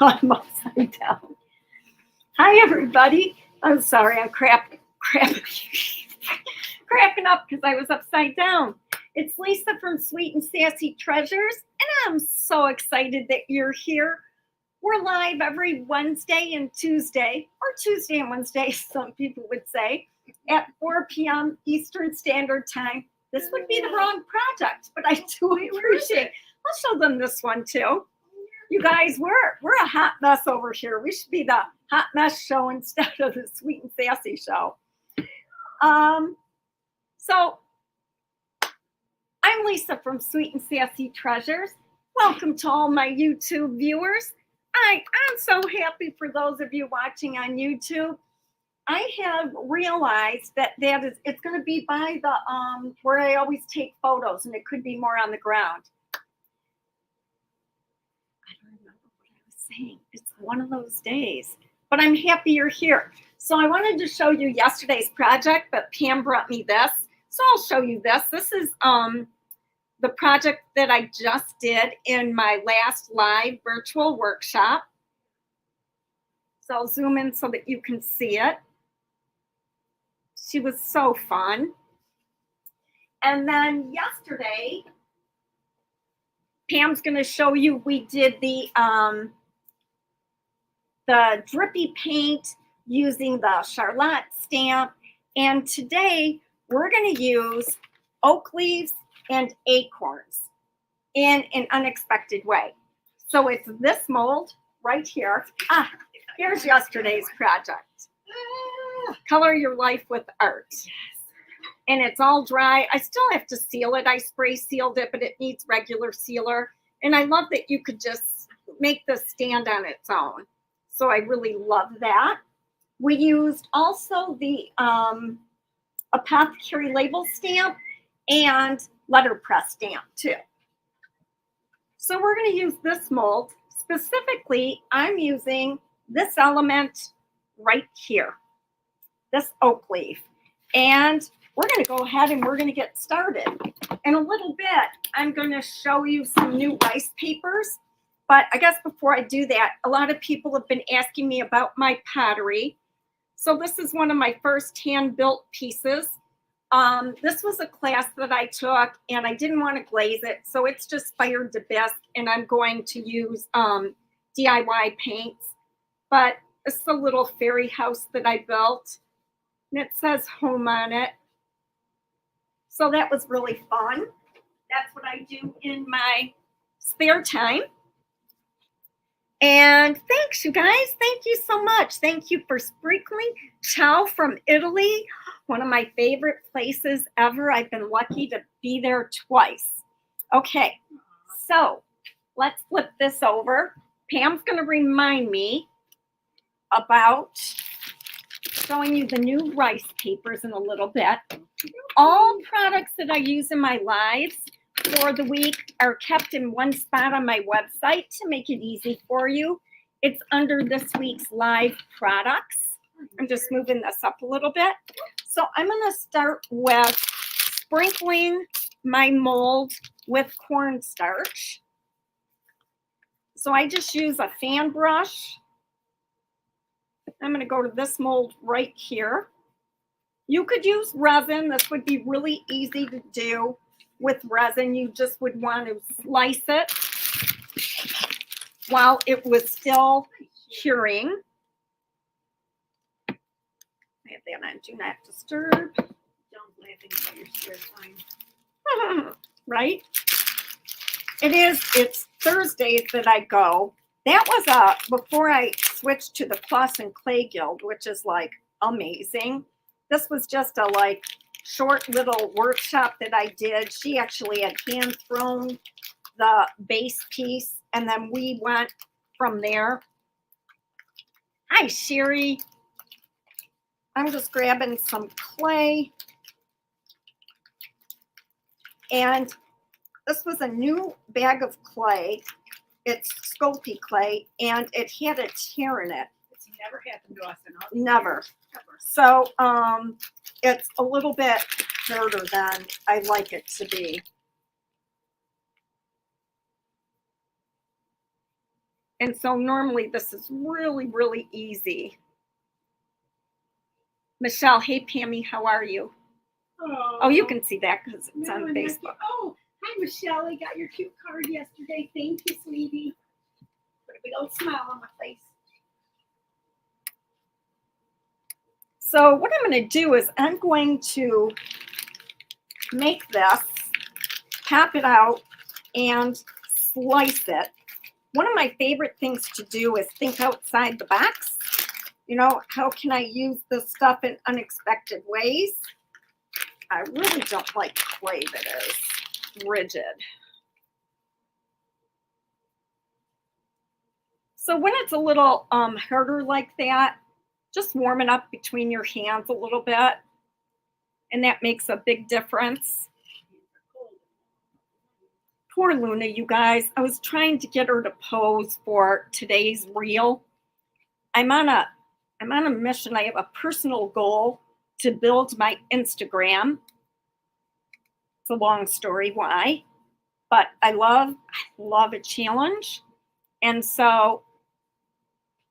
I'm upside down. Hi, everybody. I'm sorry, I'm cracking up because I was upside down. It's Lisa from Sweet and Sassy Treasures, and I'm so excited that you're here. We're live every Wednesday and Tuesday, or Tuesday and Wednesday, some people would say, at 4 p.m. Eastern Standard Time. This would be the wrong project, but I do appreciate. I'll show them this one too. You guys, we're a hot mess over here. We should be the hot mess show instead of the Sweet and Sassy show. So I'm Lisa from Sweet and Sassy Treasures. Welcome to all my YouTube viewers. I'm so happy for those of you watching on YouTube. I have realized that it's going to be by the where I always take photos, and it could be more on the ground. I don't remember what I was saying. It's one of those days, but I'm happy you're here. So I wanted to show you yesterday's project, but Pam brought me this, so I'll show you this. This is the project that I just did in my last live virtual workshop. So I'll zoom in so that you can see it. She was so fun. And then yesterday, Pam's going to show you, we did the drippy paint using the Charlotte stamp. And today, we're going to use oak leaves and acorns in an unexpected way. So it's this mold right here. Here's yesterday's project. Color your life with art. Yes. And it's all dry. I still have to seal it. I spray sealed it, but it needs regular sealer. And I love that you could just make this stand on its own. So I really love that. We used also the apothecary label stamp and letterpress stamp too. So we're going to use this mold. Specifically, I'm using this element right here, this oak leaf. And we're going to go ahead and we're going to get started. In a little bit, I'm going to show you some new rice papers. But I guess before I do that, a lot of people have been asking me about my pottery. So this is one of my first hand-built pieces. This was a class that I took, and I didn't want to glaze it. So it's just fired to bisque, and I'm going to use DIY paints. But it's a little fairy house that I built, and it says home on it. So that was really fun. That's what I do in my spare time. And thanks, you guys. Thank you so much. Thank you for sprinkling. Ciao from Italy, one of my favorite places ever. I've been lucky to be there twice. Okay, so let's flip this over. Pam's going to remind me about showing you the new rice papers in a little bit. All products that I use in my lives for the week are kept in one spot on my website to make it easy for you. It's under this week's live products. I'm just moving this up a little bit. So I'm going to start with sprinkling my mold with cornstarch. So I just use a fan brush. I'm going to go to this mold right here. You could use resin. This would be really easy to do with resin. You just would want to slice it while it was still curing. I have that on Do Not Disturb. Don't laughing about your spare time. Right? It's Thursdays that I go. That was before I switched to the Plus and Clay Guild, which is like amazing. This was just a short little workshop that I did. She actually had hand thrown the base piece, and then we went from there. Hi, Sherry. I'm just grabbing some clay. And this was a new bag of clay. It's Sculpey clay, and it had a tear in it. It's never happened to us in all Never. So it's a little bit harder than I like it to be. And so normally this is really, really easy. Michelle, hey Pammy, how are you? Oh, you can see that because it's on Facebook. Oh, hi Michelle, I got your cute card yesterday. Thank you, sweetie. Put a big old smile on my face. So what I'm going to do is I'm going to make this, cap it out, and slice it. One of my favorite things to do is think outside the box. You know, how can I use this stuff in unexpected ways? I really don't like clay that is rigid. So when it's a little harder like that, just warm it up between your hands a little bit, and that makes a big difference. Poor Luna, you guys. I was trying to get her to pose for today's reel. I'm on a mission. I have a personal goal to build my Instagram. It's a long story why, but I love a challenge. And so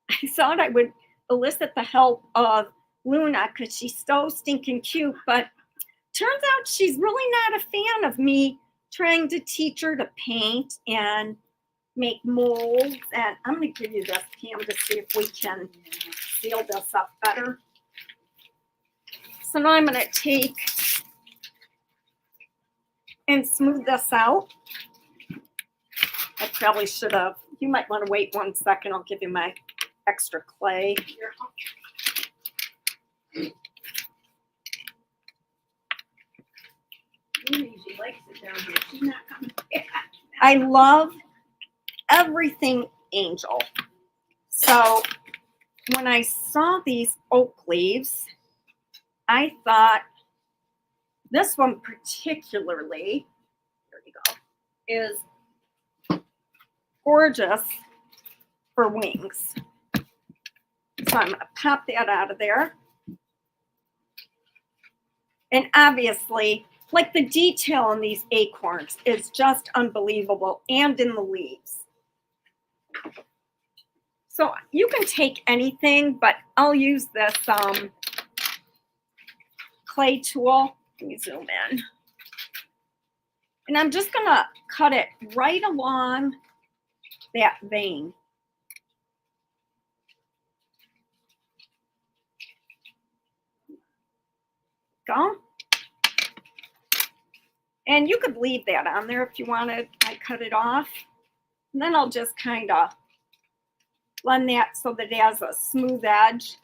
I thought I would elicit the help of Luna because she's so stinking cute, but turns out she's really not a fan of me trying to teach her to paint and make molds. And I'm going to give you this, Pam, to see if we can seal this up better. So now I'm going to take and smooth this out. I probably should have. You might want to wait 1 second. I'll give you my extra clay. She likes it down here. She's not coming back. I love everything angel. So when I saw these oak leaves, I thought this one particularly, there you go, is gorgeous for wings. So I'm going to pop that out of there. And obviously, like the detail in these acorns is just unbelievable, and in the leaves. So you can take anything, but I'll use this clay tool. Let me zoom in. And I'm just going to cut it right along that vein. Go. And you could leave that on there if you wanted. I cut it off. And then I'll just kind of blend that so that it has a smooth edge.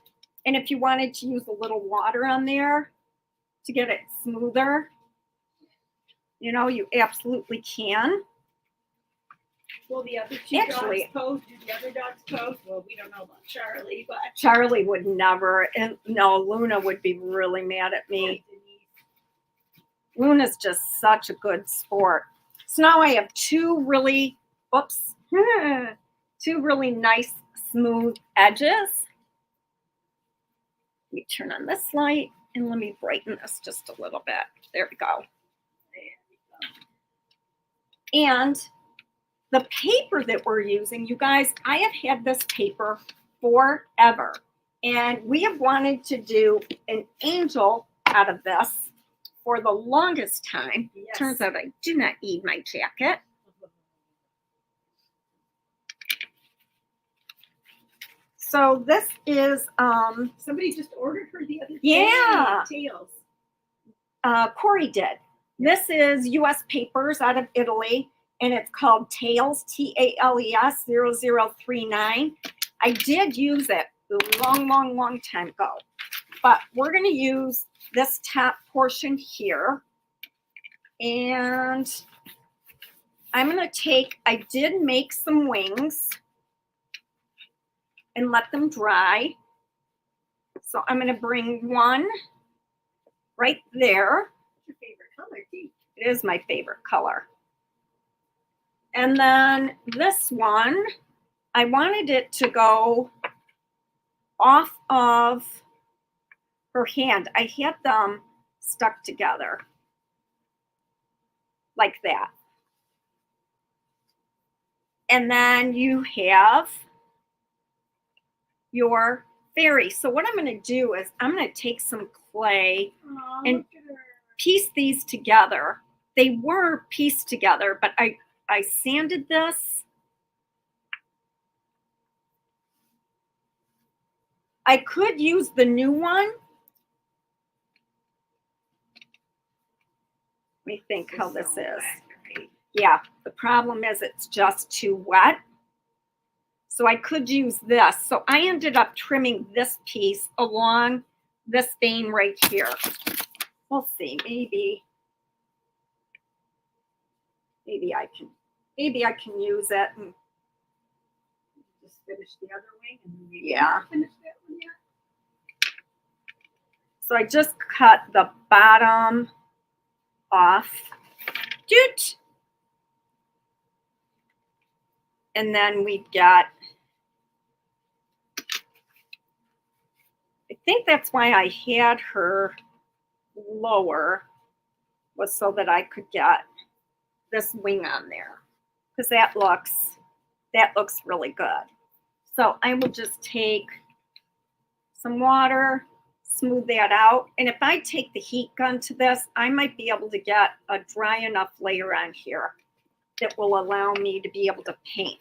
And if you wanted to use a little water on there to get it smoother, you know, you absolutely can. Well, the other two dogs pose. Do the other dogs pose? Well, we don't know about Charlie, but Charlie would never. And no, Luna would be really mad at me. Luna's just such a good sport. So now I have two really nice smooth edges. Let me turn on this light and let me brighten this just a little bit. There we go. And the paper that we're using, you guys, I have had this paper forever. And we have wanted to do an angel out of this for the longest time. Yes. Turns out I do not need my jacket. So this is somebody just ordered her the other day. Yeah. Tails. Corey did. This is US Papers out of Italy, and it's called Tails, TALES 0039. I did use it a long time ago, but we're going to use this top portion here, and I'm going to take, I did make some wings and let them dry. So I'm going to bring one right there. Your favorite color, too. It is my favorite color. And then this one, I wanted it to go off of her hand. I had them stuck together like that. And then you have your fairy. So what I'm going to do is I'm going to take some clay and look at her. piece these together. They were pieced together, but I sanded this. I could use the new one. Let me think how this is. Right? Yeah, the problem is it's just too wet. So I could use this. So I ended up trimming this piece along this vein right here. We'll see, maybe I can use it. And Just finish the other wing and then Yeah. finish that one yet. so I just cut the bottom off. Doot. And then we've got, I think that's why I had her lower, was so that I could get this wing on there, because that looks really good. So I will just take some water, smooth that out. And if I take the heat gun to this, I might be able to get a dry enough layer on here that will allow me to be able to paint.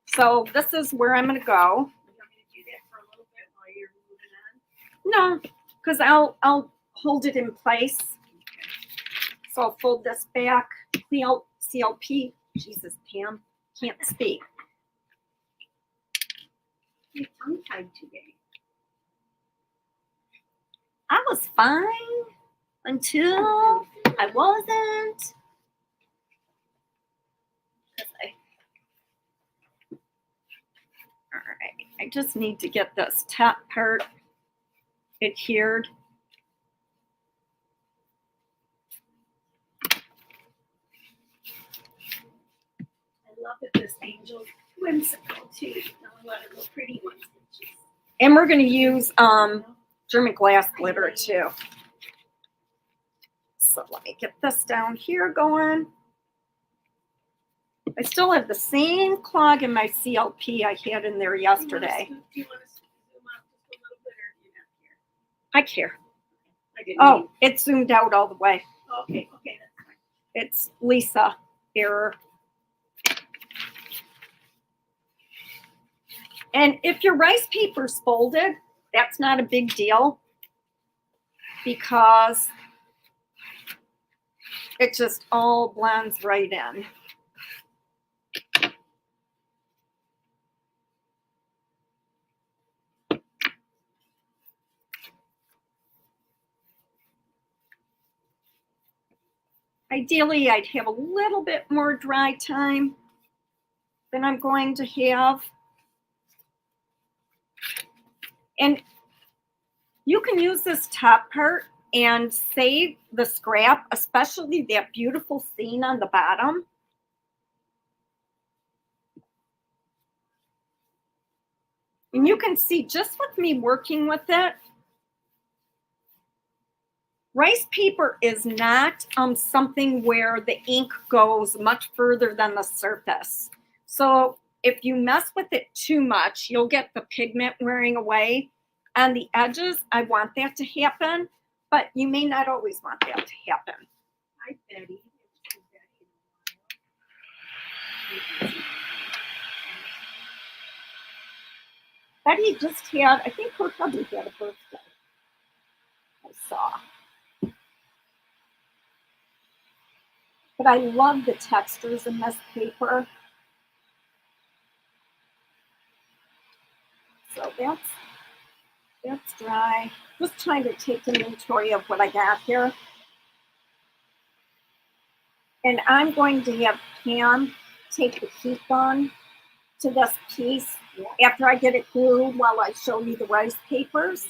So this is where I'm going to go. You want me to do that for a little bit while you're moving on? No, because I'll hold it in place. So I'll fold this back. CLP. Jesus, Pam, can't speak. You're tongue-tied today. I was fine until I wasn't. All right, I just need to get this top part adhered. I love that this angel's whimsical too. Not a lot of little pretty ones. And we're going to use German glass glitter too. So let me get this down here going. I still have the same clog in my CLP I had in there yesterday. Do you want to zoom out just a little bit, or do you not care? I care. I didn't Oh, mean- it zoomed out all the way. Okay, that's fine. It's Lisa error. And if your rice paper's folded, that's not a big deal, because it just all blends right in. Ideally, I'd have a little bit more dry time than I'm going to have. And you can use this top part and save the scrap, especially that beautiful scene on the bottom. And you can see just with me working with it, rice paper is not something where the ink goes much further than the surface. So if you mess with it too much, you'll get the pigment wearing away on the edges. I want that to happen, but you may not always want that to happen. Hi, Betty. Betty just had, I think her hubby had a birthday. I saw. But I love the textures in this paper. So that's dry. Just trying to take inventory of what I got here. And I'm going to have Pam take the heat gun to this piece after I get it glued while I show you the rice papers.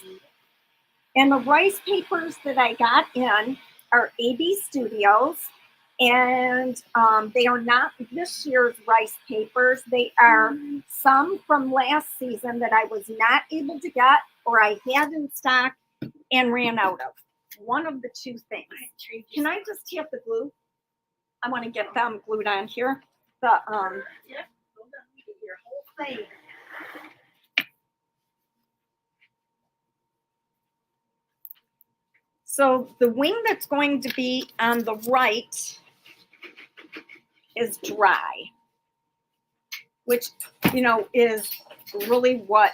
And the rice papers that I got in are AB Studios. And they are not this year's rice papers. They are some from last season that I was not able to get, or I had in stock and ran out of. One of the two things. Can I just have the glue? I want to get them glued on here. The Yeah, hold on. plan. So the wing that's going to be on the right is dry, which, you know, is really what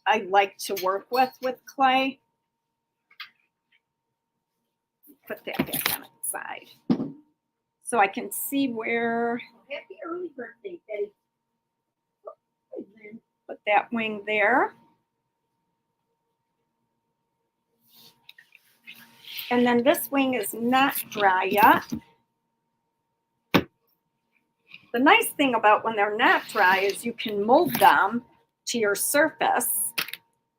I like to work with clay. Put that back on its side so I can see where. Happy early birthday, Betty. Put that wing there. And then this wing is not dry yet. The nice thing about when they're not dry is you can mold them to your surface,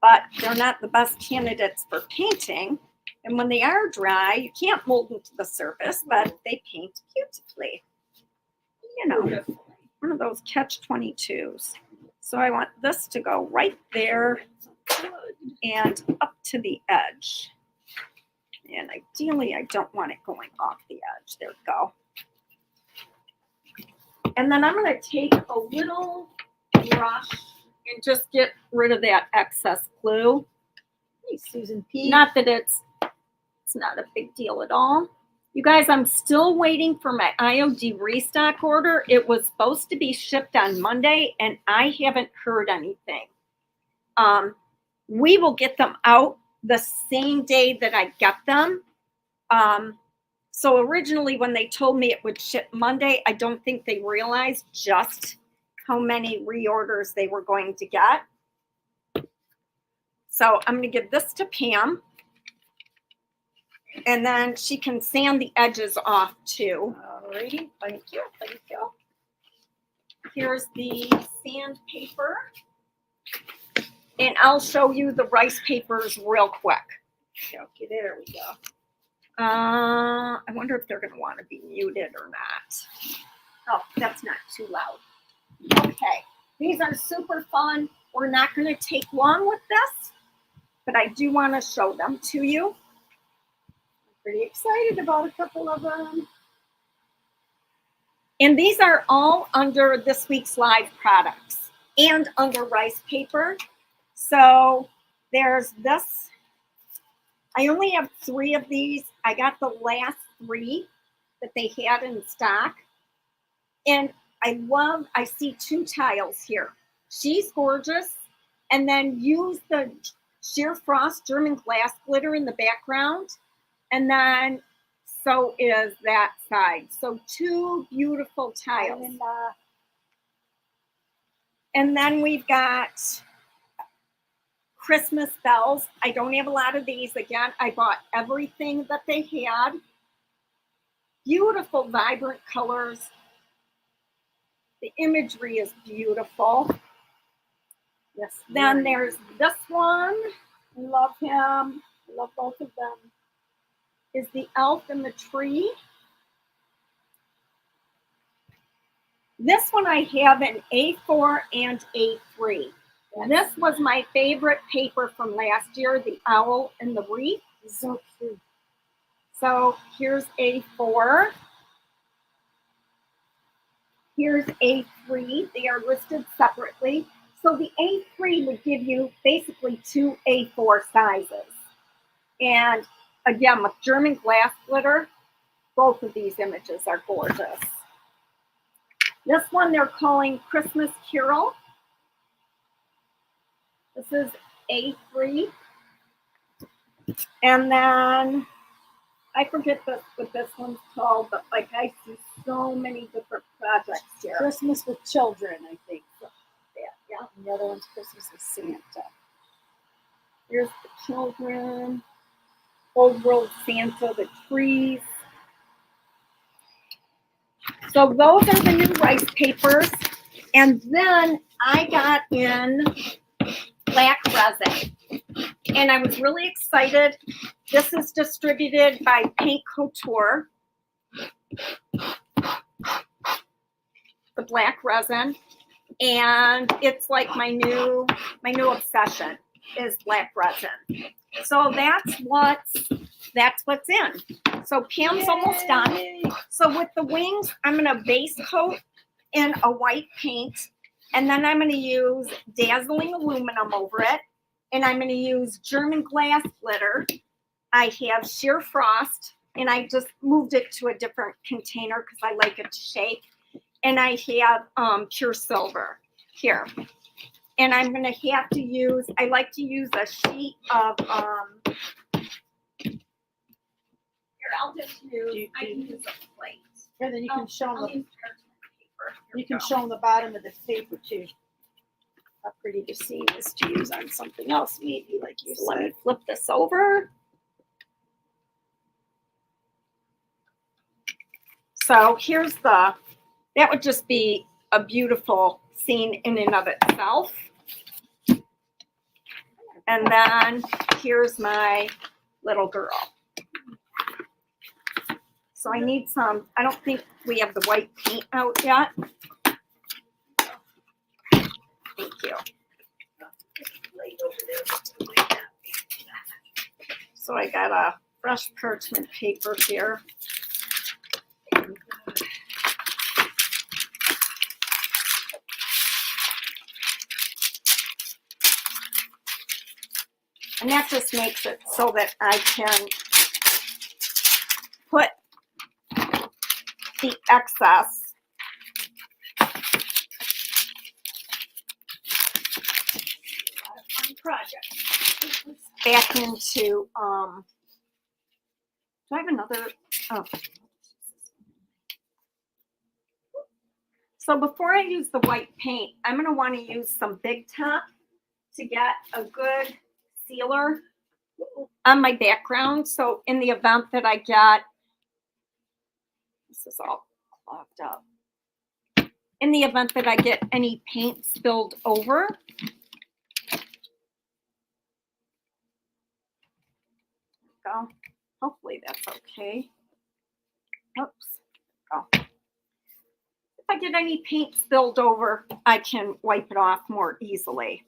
but they're not the best candidates for painting. And when they are dry, you can't mold them to the surface, but they paint beautifully. You know, one of those catch-22s. So I want this to go right there and up to the edge. And ideally, I don't want it going off the edge. There we go. And then I'm going to take a little brush and just get rid of that excess glue. Hey, Susan P. Not that it's not a big deal at all. You guys, I'm still waiting for my IOD restock order. It was supposed to be shipped on Monday, and I haven't heard anything. We will get them out the same day that I get them. So originally when they told me it would ship Monday, I don't think they realized just how many reorders they were going to get. So I'm going to give this to Pam. And then she can sand the edges off too. Alrighty, thank you, thank you. Here's the sandpaper. And I'll show you the rice papers real quick. Okay, there we go. I wonder if they're going to want to be muted or not. Oh, that's not too loud. Okay, these are super fun. We're not going to take long with this, but I do want to show them to you. I'm pretty excited about a couple of them. And these are all under this week's live products and under rice paper. So there's this. I only have 3 of these. I got the last 3 that they had in stock. And I see 2 tiles here. She's gorgeous. And then use the sheer frost German glass glitter in the background. And then so is that side. So 2 beautiful tiles. And then we've got Christmas bells. I don't have a lot of these. Again, I bought everything that they had. Beautiful, vibrant colors. The imagery is beautiful. Yes. Then there's this one. I love him. I love both of them. Is the elf in the tree. This one I have in A4 and A3. This was my favorite paper from last year, the owl and the wreath. So cute. So here's A4. Here's A3. They are listed separately. So the A3 would give you basically 2 A4 sizes. And again, with German glass glitter, both of these images are gorgeous. This one they're calling Christmas Carol. This is A3. And then I forget what this one's called, but like I see so many different projects here. Christmas with Children, I think. Yeah. And the other one's Christmas with Santa. Here's the children. Old World Santa, the trees. So those are the new rice papers. And then I got in black resin. And I was really excited. This is distributed by Paint Couture. The black resin. And it's like my new obsession is black resin. So that's what's in. So Pam's almost done. So with the wings, I'm gonna base coat in a white paint. And then I'm going to use dazzling aluminum over it. And I'm going to use German glass glitter. I have sheer frost, and I just moved it to a different container because I like it to shake. And I have pure silver here. And I'm going to have to use, I like to use a sheet of, here, I'll just use, I can use a plate. And then you can show I'll them. use parchment paper. Here You we can go. show them the bottom of the paper too. How pretty to see this to use on something else, maybe like you So let me said. flip this over. So here's that would just be a beautiful scene in and of itself. And then here's my little girl. So I need some, I don't think we have the white paint out yet. Thank you. So I got a fresh parchment paper here. And that just makes it so that I can put the excess back into, do I have another, oh. So before I use the white paint, I'm going to want to use some Big Top to get a good sealer on my background. So in the event that I get, this is all clogged up. In the event that I get any paint spilled over, go. Hopefully that's okay. Oops. Oh. If I get any paint spilled over, I can wipe it off more easily.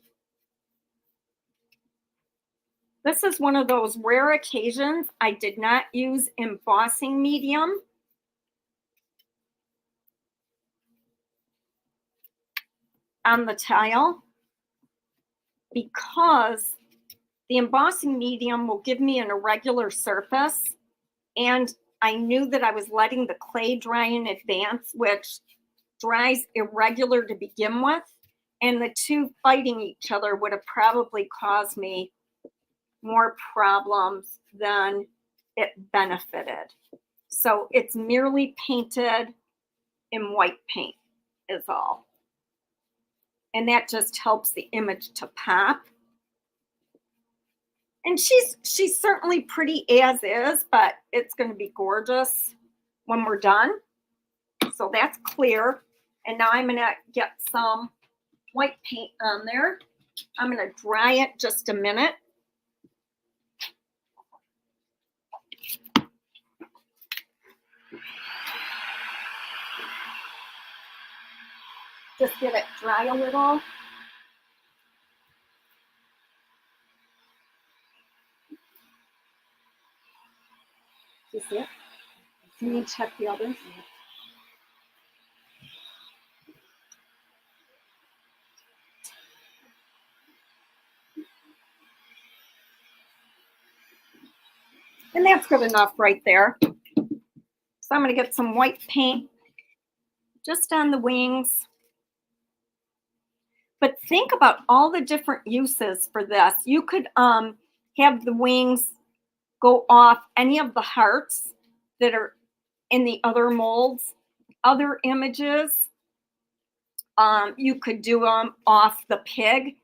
This is one of those rare occasions I did not use embossing medium. On the tile, because the embossing medium will give me an irregular surface, and I knew that I was letting the clay dry in advance, which dries irregular to begin with, and the two fighting each other would have probably caused me more problems than it benefited. So it's merely painted in white paint is all. And that just helps the image to pop. And she's certainly pretty as is, but it's going to be gorgeous when we're done. So that's clear. And now I'm going to get some white paint on there. I'm going to dry it just a minute. Just get it dry a little. Do you see it? Can you check the others? And that's good enough right there. So I'm going to get some white paint just on the wings. But think about all the different uses for this. You could have the wings go off any of the hearts that are in the other molds, other images. You could do them off the pig.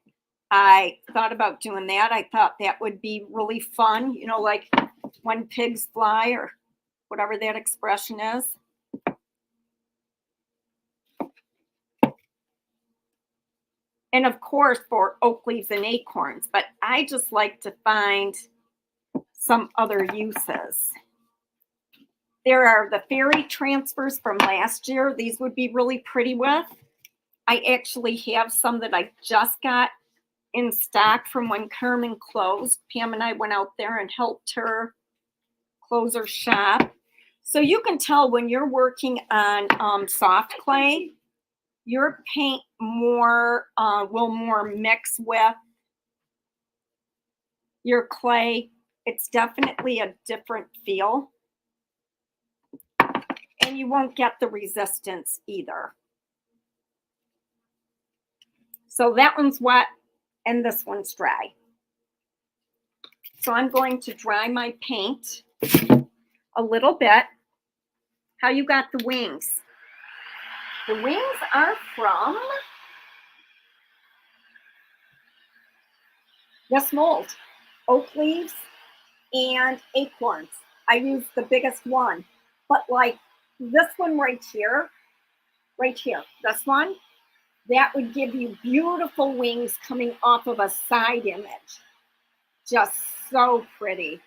I thought about doing that. I thought that would be really fun, you know, like when pigs fly or whatever that expression is. And of course for oak leaves and acorns, but I just like to find some other uses. There are the fairy transfers from last year. These would be really pretty with. I actually have some that I just got in stock from when Carmen closed. Pam and I went out there and helped her close her shop. So you can tell when you're working on soft clay, your paint more will more mix with your clay. It's definitely a different feel. And you won't get the resistance either. So that one's wet and this one's dry. So I'm going to dry my paint a little bit. How you got the wings? The wings are from this mold, oak leaves and acorns. I used the biggest one, but like this one right here, this one, that would give you beautiful wings coming off of a side image. Just so pretty.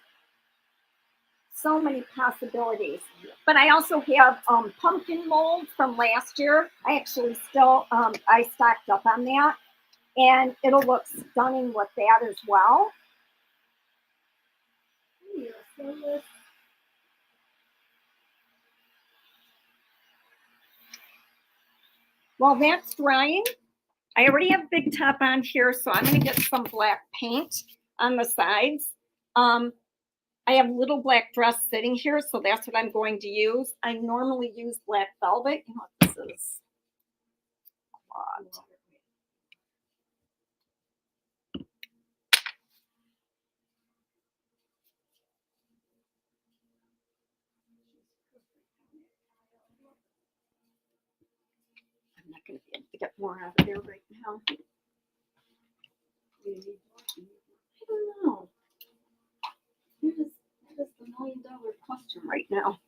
So many possibilities. But I also have pumpkin mold from last year. I actually still, I stocked up on that. And it'll look stunning with that as well. While that's drying, I already have Big Top on here, so I'm going to get some black paint on the sides. I have little black dress sitting here, so that's what I'm going to use. I normally use black velvet. You know what this is? I'm not going to be able to get more out of there right now. I don't know. That is the $1 million question right now.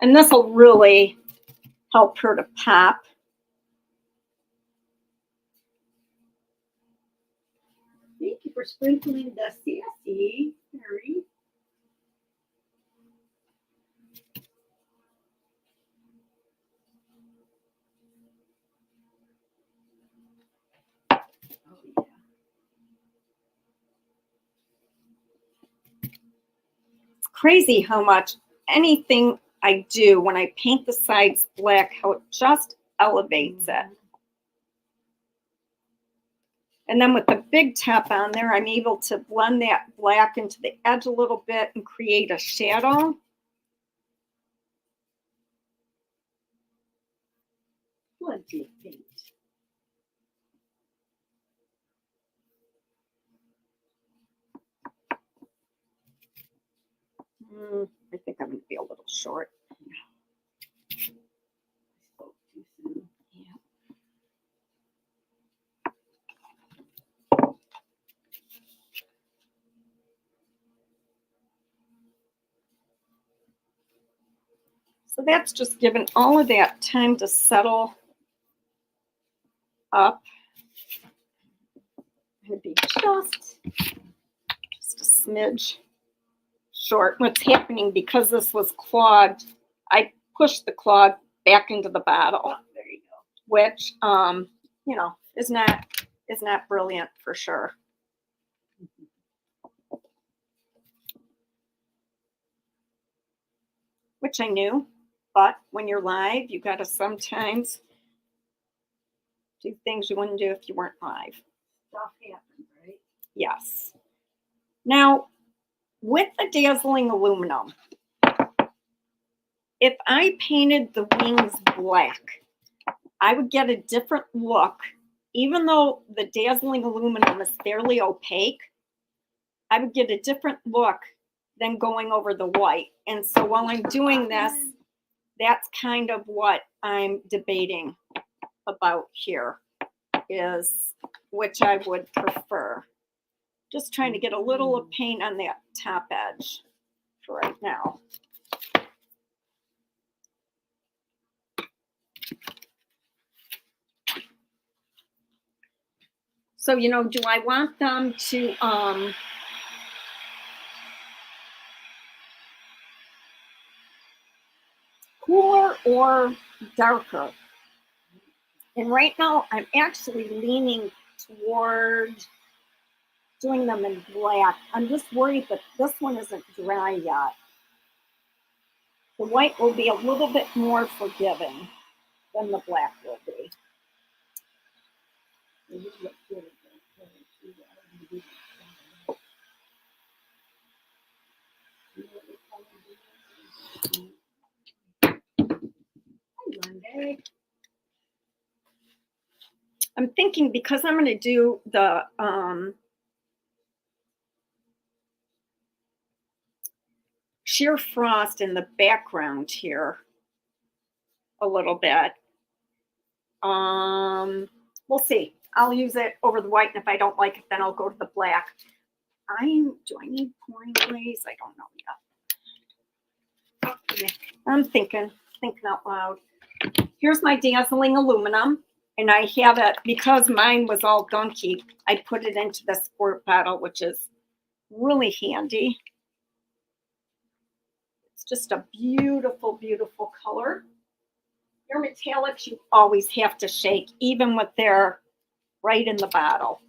And this will really help her to pop. Thank you for sprinkling the sassy, Mary. It's crazy how much anything I do when I paint the sides black, how it just elevates it. And then with the Big Top on there, I'm able to blend that black into the edge a little bit and create a shadow. Plenty of paint. I think I'm going to be a little short. Spoke too soon. Yeah. So that's just given all of that time to settle up. I'm going to be just a smidge short. What's happening, because this was clogged, I pushed the clog back into the bottle. Oh, there you go. Which, you know, is not brilliant for sure. Which I knew, but when you're live, you got to sometimes do things you wouldn't do if you weren't live. Stuff happens, right? Yes. Now, with the dazzling aluminum, if I painted the wings black, I would get a different look. Even though the dazzling aluminum is fairly opaque, I would get a different look than going over the white. And so while I'm doing this, that's kind of what I'm debating about here, is which I would prefer. Just trying to get a little of paint on that top edge for right now. So, you know, do I want them to cooler or darker? And right now I'm actually leaning toward doing them in black. I'm just worried that this one isn't dry yet. The white will be a little bit more forgiving than the black will be. I'm thinking because I'm going to do the sheer frost in the background here a little bit. We'll see. I'll use it over the white, and if I don't like it, then I'll go to the black. Do I need pouring glaze? I don't know yet. Okay. I'm thinking out loud. Here's my dazzling aluminum, and I have it because mine was all gunky. I put it into the squirt bottle, which is really handy. It's just a beautiful, beautiful color. Your metallics, you always have to shake, even when they're right in the bottle.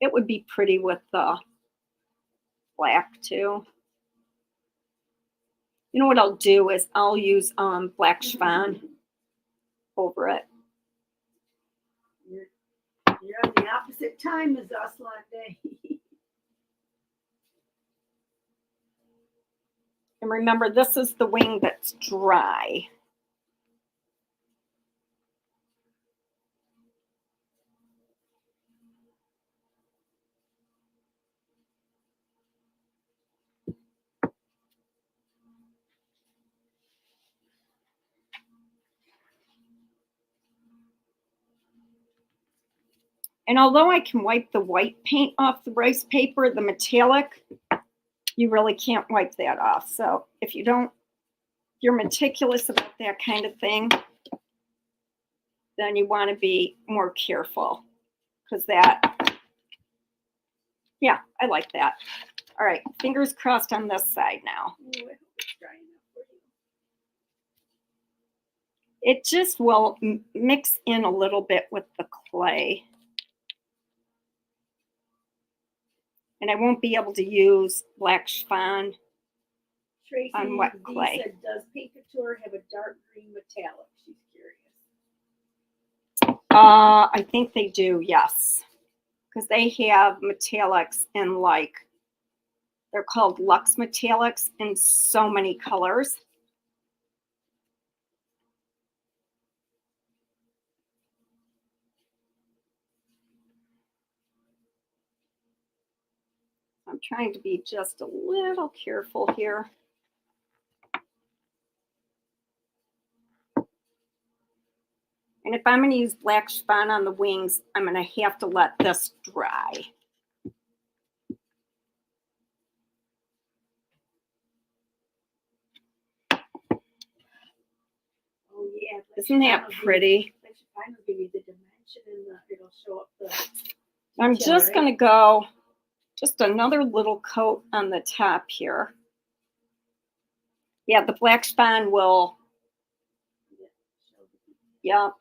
It would be pretty with the black too. You know what I'll do is I'll use black chiffon over it. You're on the opposite time as us, Lunday. And remember, this is the wing that's dry. And although I can wipe the white paint off the rice paper, the metallic, you really can't wipe that off. So if you're meticulous about that kind of thing, then you want to be more careful because yeah, I like that. All right, fingers crossed on this side now. Ooh, I hope it's dry enough for you. It just will mix in a little bit with the clay. And I won't be able to use black chiffon Tracy on wet D clay. said, does Paper Tour have a dark green metallic? She's curious. I think they do, yes. Because they have metallics in they're called luxe metallics in so many colors. I'm trying to be just a little careful here. And if I'm going to use black chiffon on the wings, I'm going to have to let this dry. Oh yeah. Isn't that pretty? Black chiffon will give you the dimension and it'll show up the I'm detail, just right? going to go just another little coat on the top here. Yeah, the black chiffon will, yep,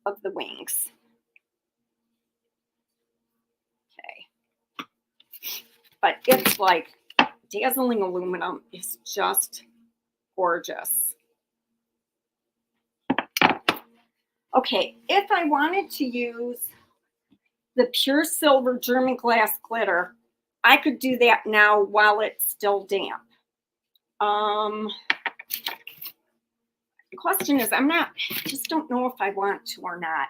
of the wings. Okay. But it's like dazzling aluminum is just gorgeous. Okay, if I wanted to use the pure silver German glass glitter, I could do that now while it's still damp. The question is, I just don't know if I want to or not.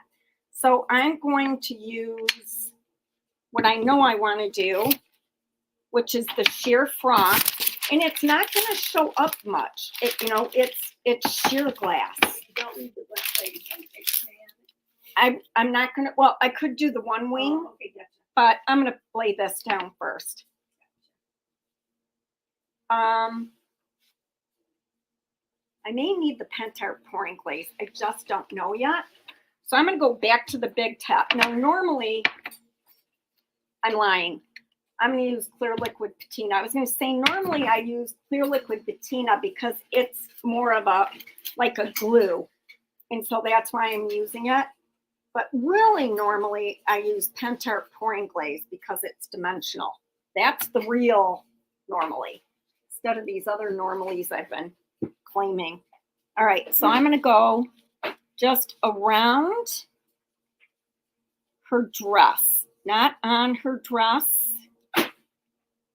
So I'm going to use what I know I want to do, which is the sheer frost, and it's not going to show up much. It's sheer glass. Don't leave the black lady. I'm not going to, well, I could do the one wing, Oh, okay, gotcha. but I'm going to lay this down first. I may need the Pentart pouring glaze. I just don't know yet. So I'm going to go back to the big top. Now, normally, I'm lying. I'm going to use clear liquid patina. I was going to say normally I use clear liquid patina because it's more of like a glue. And so that's why I'm using it. But really, normally, I use Pentart pouring glaze because it's dimensional. That's the real normally, instead of these other normalies I've been claiming. All right, so I'm going to go just around her dress, not on her dress.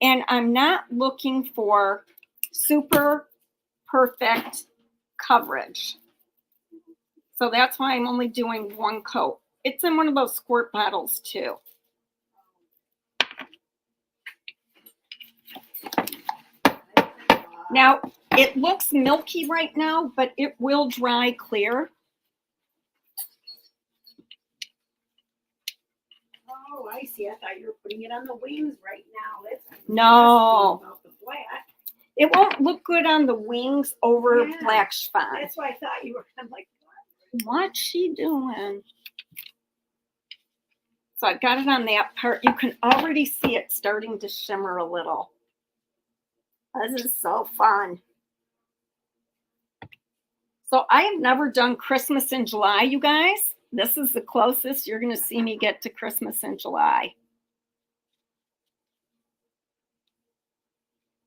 And I'm not looking for super perfect coverage. So that's why I'm only doing one coat. It's in one of those squirt bottles too. Now, it looks milky right now, but it will dry clear. Oh, I see. I thought you were putting it on the wings right now. That's No. about the flat. It won't look good on the wings over Yeah. black chiffon. That's why I thought you were. I'm like, What's she doing? So I got it on that part. You can already see it starting to shimmer a little. This is so fun. So I have never done Christmas in July, you guys. This is the closest you're going to see me get to Christmas in July.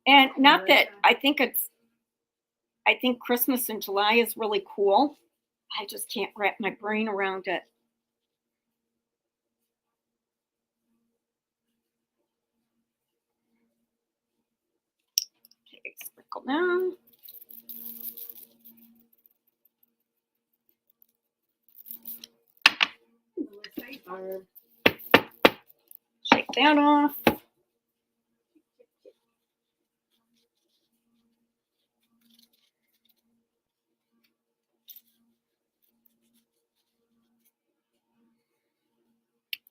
And not that I think Christmas in July is really cool. I just can't wrap my brain around it. Okay, sprinkle down. Shake that off.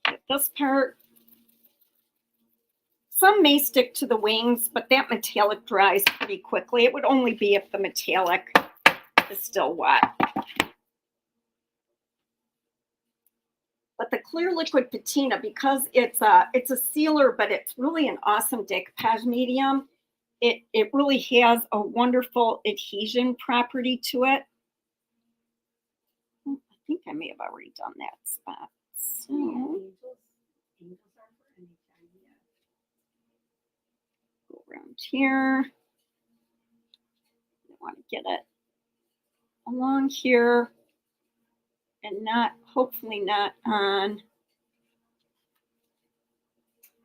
Get this part. Some may stick to the wings, but that metallic dries pretty quickly. It would only be if the metallic is still wet. But the clear liquid patina, because it's a sealer, but it's really an awesome decoupage medium. It really has a wonderful adhesion property to it. I think I may have already done that spot. So, go around here. I want to get it along here and not, hopefully not on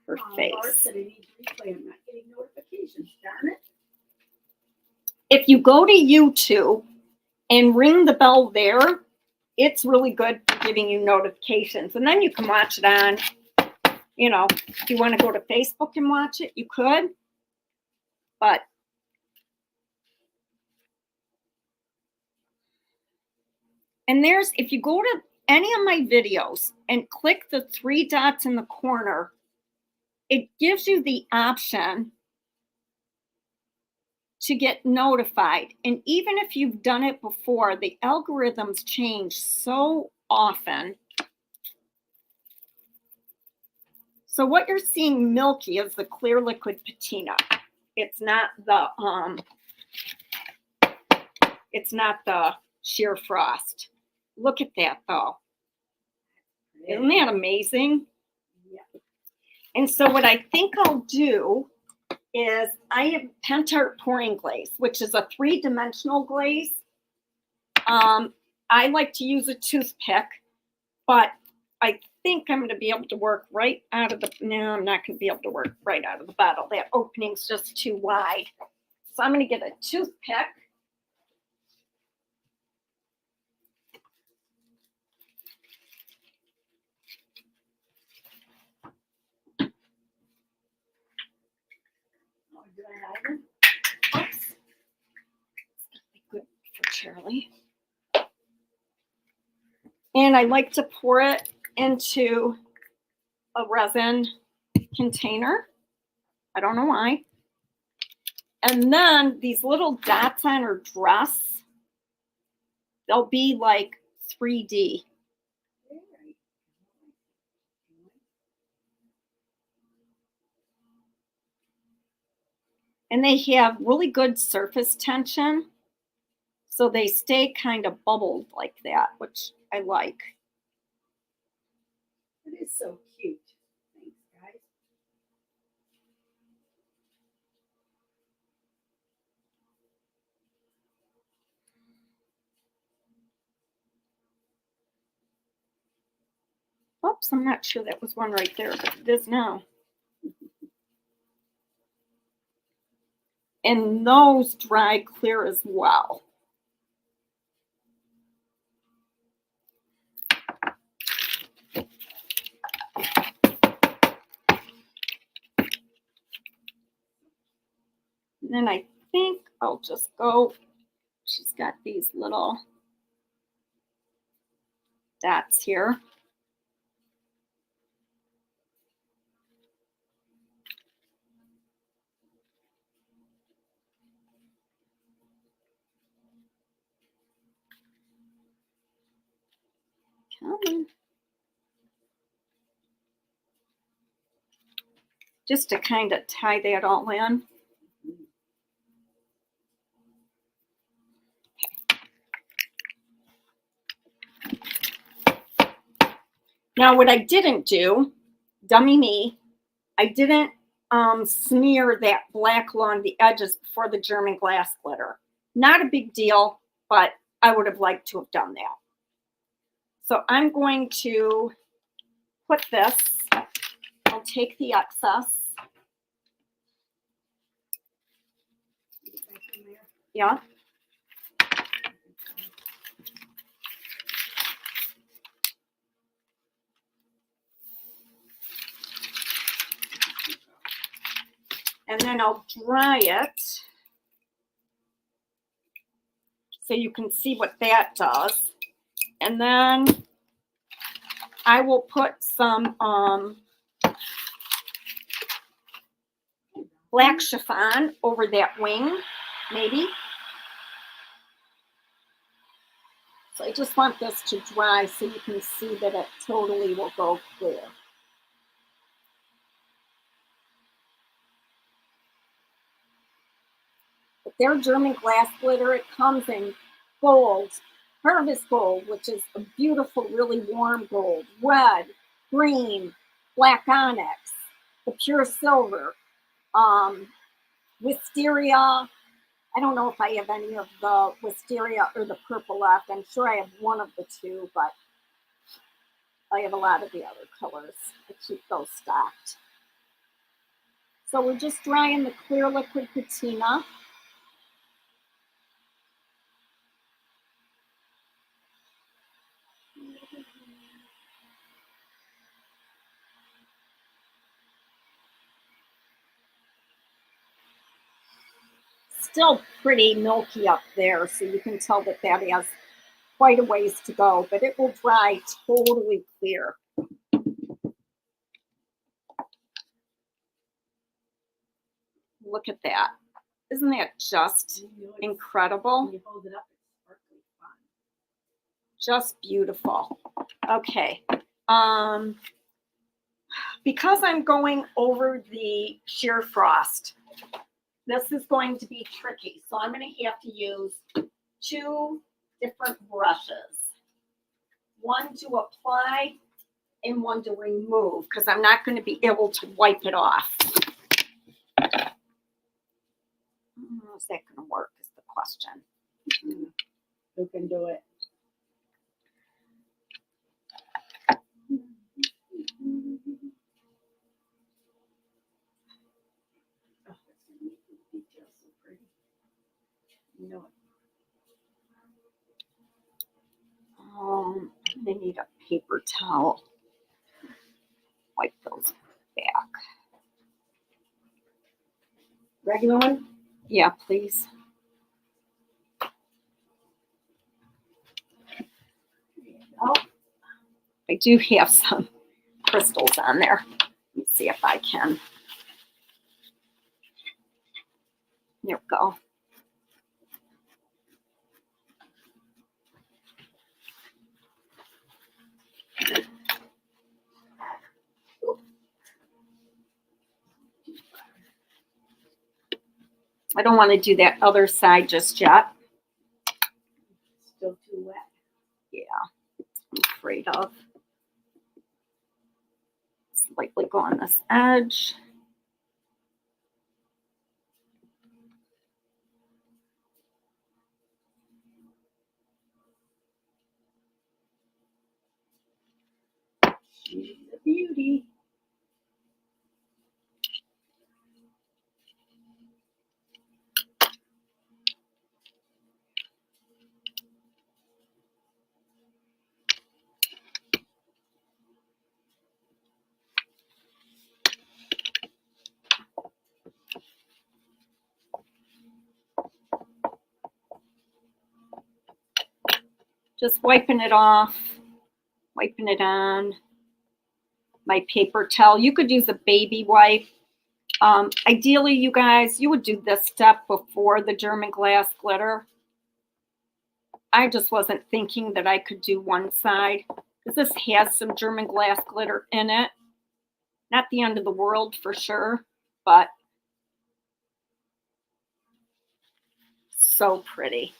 her face. I'm not getting notifications, darn it. If you go to YouTube and ring the bell there, it's really good for giving you notifications. And then you can watch it on, you know, if you want to go to Facebook and watch it, you could. But and there's, if you go to any of my videos and click the 3 dots in the corner, it gives you the option to get notified. And even if you've done it before, the algorithms change so often. So what you're seeing milky is the clear liquid patina. It's not the sheer frost. Look at that though. Isn't that amazing? Yeah. And so what I think I'll do is I have Pentart pouring glaze, which is a 3-dimensional glaze. I like to use a toothpick, but I think I'm going to be able to work right out of the, no, I'm not going to be able to work right out of the bottle. That opening's just too wide. So I'm going to get a toothpick. Oops. Be good for Charlie. And I like to pour it into a resin container. I don't know why. And then these little dots on her dress, they'll be like 3D. And they have really good surface tension. So they stay kind of bubbled like that, which I like. is so cute. Thanks, guys. Oops, I'm not sure that was one right there, but it is now. And those dry clear as well. And then I think I'll just go, she's got these little dots here. Come on. Just to kind of tie that all in. Now, what I didn't do, dummy me, I didn't smear that black along the edges before the German glass glitter. Not a big deal, but I would have liked to have done that. So I'm going to put this, I'll take the excess. Yeah. And then I'll dry it so you can see what that does. And then I will put some black chiffon over that wing, maybe. So I just want this to dry so you can see that it totally will go clear. But their German glass glitter, it comes in gold, harvest gold, which is a beautiful, really warm gold, red, green, black onyx, the pure silver, wisteria. I don't know if I have any of the wisteria or the purple left. I'm sure I have one of the two, but I have a lot of the other colors. I keep those stocked. So we're just drying the clear liquid patina. Still pretty milky up there, so you can tell that that has quite a ways to go, but it will dry totally clear. Look at that. Isn't that just incredible? When you hold it up, it's sparkly fun. Just beautiful. Okay. Because I'm going over the sheer frost, this is going to be tricky. So I'm going to have to use two different brushes. One to apply and one to remove, because I'm not going to be able to wipe it off. Is that going to work is the question. Who can do it? They need a paper towel. Wipe those back. Regular one? Yeah, please. Oh, I do have some crystals on there. Let me see if I can. There we go. I don't want to do that other side just yet. still too wet. Yeah, I'm afraid of. lightly go on this edge. She's a beauty. Just wiping it off, wiping it on my paper towel. You could use a baby wipe. Ideally, you guys, you would do this step before the German glass glitter. I just wasn't thinking that I could do one side because this has some German glass glitter in it. Not the end of the world for sure, but so pretty.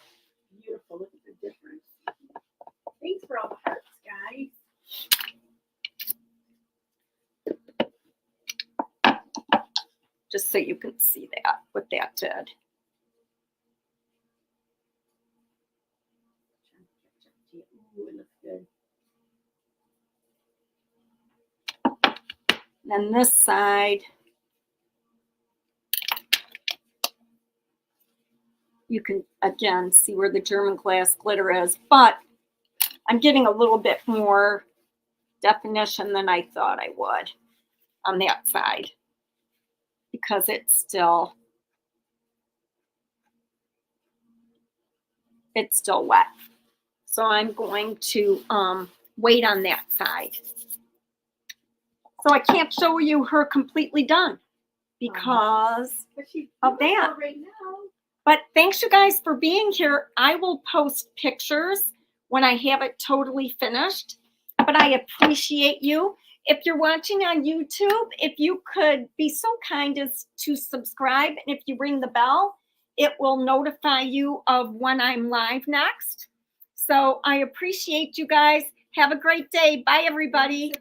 Beautiful. Look at the difference. Thanks for all the hearts, guys. Just so you can see that, what that did. Ooh, it looks good. And then this side, you can again see where the German glass glitter is, but I'm getting a little bit more definition than I thought I would on that side because it's still wet. So I'm going to wait on that side. So I can't show you her completely done because of that. Right now. But thanks you guys for being here. I will post pictures when I have it totally finished. But I appreciate you. If you're watching on YouTube, if you could be so kind as to subscribe, and if you ring the bell, it will notify you of when I'm live next. So I appreciate you guys. Have a great day. Bye, everybody.